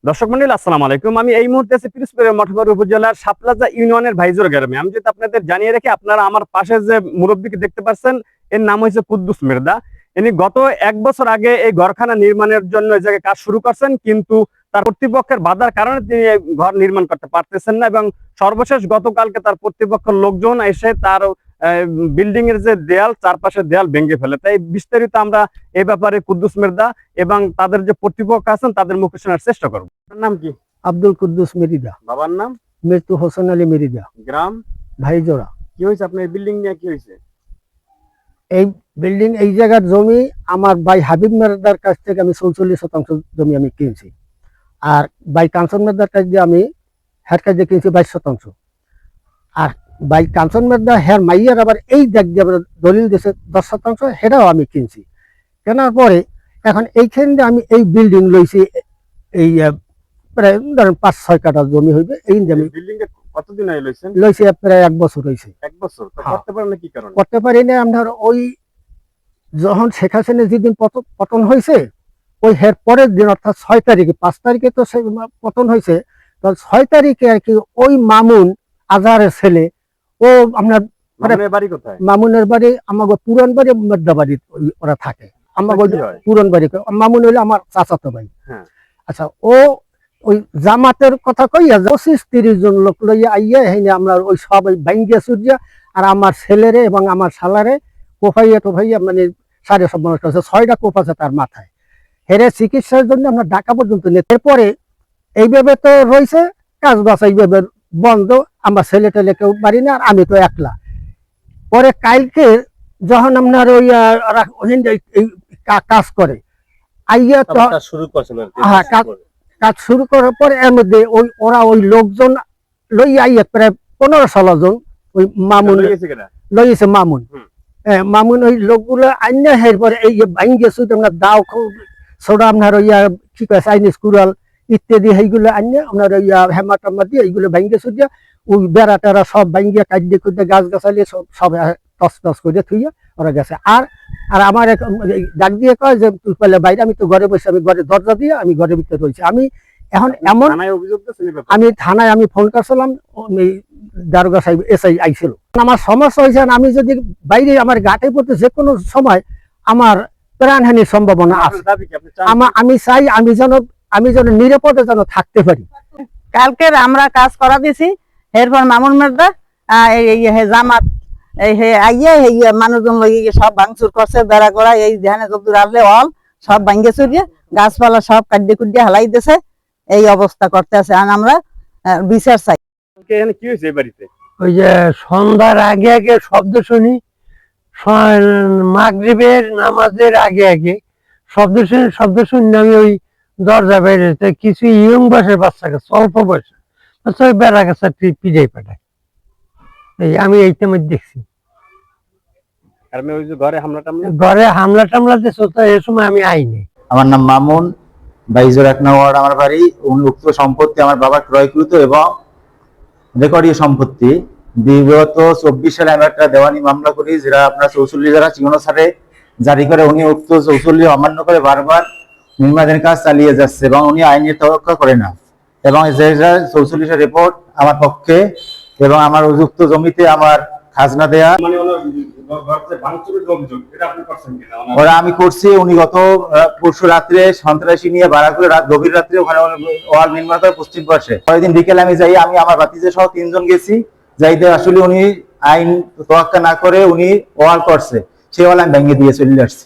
দর্শক মন্ডলী আসসালামু আলাইকুম। আমি এই মুহূর্তে আছি পিরোজপুরের মঠবাড়ি উপজেলার সাপলাজা ইউনিয়নের ভাইজোর গ্রামে। আমি যদি আপনাদের জানিয়ে রাখি, আপনারা আমার পাশে যে মুরব্বীকে দেখতে পাচ্ছেন, এর নাম হয়েছে কুদ্দুস মির্জা। ইনি গত 1 বছর আগে এই ঘরখানা নির্মাণের জন্য এই জায়গায় কাজ শুরু করছেন, কিন্তু তার কর্তৃপক্ষের বাধার কারণে তিনি এই ঘর নির্মাণ করতে পারতেছেন না। এবং সর্বশেষ গতকালকে তার কর্তৃপক্ষের লোকজন এসে তার বিল্ডিং এর যে দেয়াল, চারপাশের দেয়াল ভেঙে ফেলে। তাই বিস্তারিত আমরা এই ব্যাপারে কুদ্দুস মির্জা এবং তাদের যে কর্তৃপক্ষ আছেন তাদের মুখে শোনার চেষ্টা করব। নাম কি? আব্দুল কুদ্দুস মিরিদা। বাবার নাম? মৃত্যু হোসেন আলী মিরিদা। গ্রাম? ভাইজোড়া। কি হয়েছে আপনার এই বিল্ডিং নিয়ে? কি হয়েছে? এই বিল্ডিং, এই জায়গার জমি আমার ভাই হাবিব মেরদার কাছ থেকে আমি 44% জমি আমি কিনছি, আর ভাই কাঞ্চন মেরদার কাছ দিয়ে আমি হের কাছ দিয়ে কিনছি 22%। আর ভাই কাঞ্চন মেরদা হের মাইয়ার আবার এই দেখ দিয়ে দলিল দিয়েছে 10%, সেটাও আমি কিনছি। কেনার পরে এখন এইখান দিয়ে আমি এই বিল্ডিং লইছি, এই প্রায় ধরেন 5-6 কাঠা জমি হইবে। এই আমি বিল্ডিং এ কতদিন আগে লইছেন? লইছি প্রায় 1 বছর হয়েছে। 1 বছর? তো করতে পারেন না কি কারণে? করতে পারি না। আপনার ওই যখন শেখ হাসিনা যেদিন পতন হয়েছে, ওই হের পরের দিন অর্থাৎ 6 তারিখে, 5 তারিখে তো পতন হয়েছে, তো 6 তারিখে আর কি ওই মামুন আজহারের ছেলে, ও আপনার বাড়ি কোথায়? মামুনের বাড়ি আমাকে পুরান বাড়ি, মেদ্দা বাড়ি ওরা থাকে। আমাকে পুরান বাড়ি, মামুন হইলে আমার চাচাতো ভাই। আচ্ছা, ও ওই জামাতের কথা কইয়া 25-30 জন লোক লইয়া আইয়া হেনে আমরা ওই সবাই ভাঙ্গিয়া চুরিয়া, আর আমার ছেলেরে এবং আমার শালারে কোফাইয়া টোফাইয়া মানে সাড়ে সব মানুষ আছে, 6টা কোপ আছে তার মাথায়। হেরে চিকিৎসার জন্য আমরা ঢাকা পর্যন্ত নিয়ে, এরপরে এইভাবে তো রয়েছে কাজ বাস, এইভাবে বন্ধ। আমার ছেলে টেলে কেউ পারি না, আর আমি তো একলা। পরে কালকে যখন আপনার ওই কাজ করে আইয়া তো শুরু করছেন, কাজ শুরু করার পর এর মধ্যে ওরা ওই লোকজন লইয়া আইয়া প্রায় 15-16 জন ওই মামুন লইয়েছে। মামুন, হ্যাঁ মামুন, ওই লোকগুলো আইনা হের পরে এই ভাঙ্গিয়ে শুধু আপনার দাও ছোটা আপনার ওইয়া কি কয় চাইনিজ কুড়াল ইত্যাদি সেইগুলো আইনা আপনার ওইয়া হেমা টামা দিয়ে এইগুলো ভাঙ্গিয়ে শুধিয়া ওই বেড়া টেরা সব ভাঙ্গিয়া কাটিয়ে খুঁজে গাছ গাছালি সব টস টস করে থুইয়া ওরা গেছে। আর আমার ডাক দিয়ে কয় যে তুই পেলে বাইরে, আমি তো ঘরে বসে, আমি ঘরে দরজা দিয়ে আমি ঘরের ভিতরে রয়েছি। আমি এখন এমন আমি থানায় আমি ফোন করছিলাম, দারোগা সাহেব এসআই আইছিল। আমার সমস্যা হয়েছে, আমি যদি বাইরে আমার গাটে পড়তে যে কোনো সময় আমার প্রাণহানির সম্ভাবনা আছে। আমি চাই আমি যেন নিরাপদে যেন থাকতে পারি। কালকে আমরা কাজ করা দিছি, এরপর মামুন মেরদা জামাত মানুষজন সব ভাঙচুর করছে, বেড়া করা এই ধ্যানে যদুর আসলে অল সব ভাঙ্গে চুরিয়ে গাছপালা সব কাটিয়ে কুটিয়ে হালাই দিছে। এই অবস্থা করতে আছে, আমরা বিচার চাই। কি হয়েছে বাড়িতে? ওই যে সন্ধ্যার আগে আগে শব্দ শুনি, মাগরিবের নামাজের আগে আগে শব্দ শুনি আমি ওই দরজা বাইরে কিছু ইয়ং বয়সের বাচ্চাকে, অল্প বয়সে বাচ্চা বেড়া গাছা পিড়াই পাঠায়। এই আমি এইটা মধ্যে দেখছি ঘরে হামলা টামলা দিয়েছে, তো এই সময় আমি আইনি। আমার নাম মামুন, বাইজোর 1 নং ওয়ার্ড আমার বাড়ি। উক্ত সম্পত্তি আমার বাবা ক্রয়কৃত এবং রেকর্ডীয় সম্পত্তি। বিগত 24 সালে আমি একটা দেওয়ানি মামলা করি, যেটা আপনার 44 ধারা 54 জারি করে উনি উক্ত 44 অমান্য করে বারবার নির্মাণের কাজ চালিয়ে যাচ্ছে এবং উনি আইনের তোয়াক্কা করে না। এবং 44 রিপোর্ট আমার পক্ষে, এবং আমার উযুক্ত জমিতে আমার খাজনা দেয়া ওরা আমি করছি। উনি গত পরশু রাত্রে সন্ত্রাসী নিয়ে ভাড়া করে গভীর রাত্রে ওখানে ওয়াল নির্মাণ করে পশ্চিম পাশে। পরের দিন বিকেলে আমি যাই, আমি আমার ভাতিজা সহ 3 জন গেছি। যাইতে আসলে উনি আইন তোয়াক্কা না করে উনি ওয়াল করছে, সেই ওয়াল আমি ভেঙে দিয়ে চলে আসছি।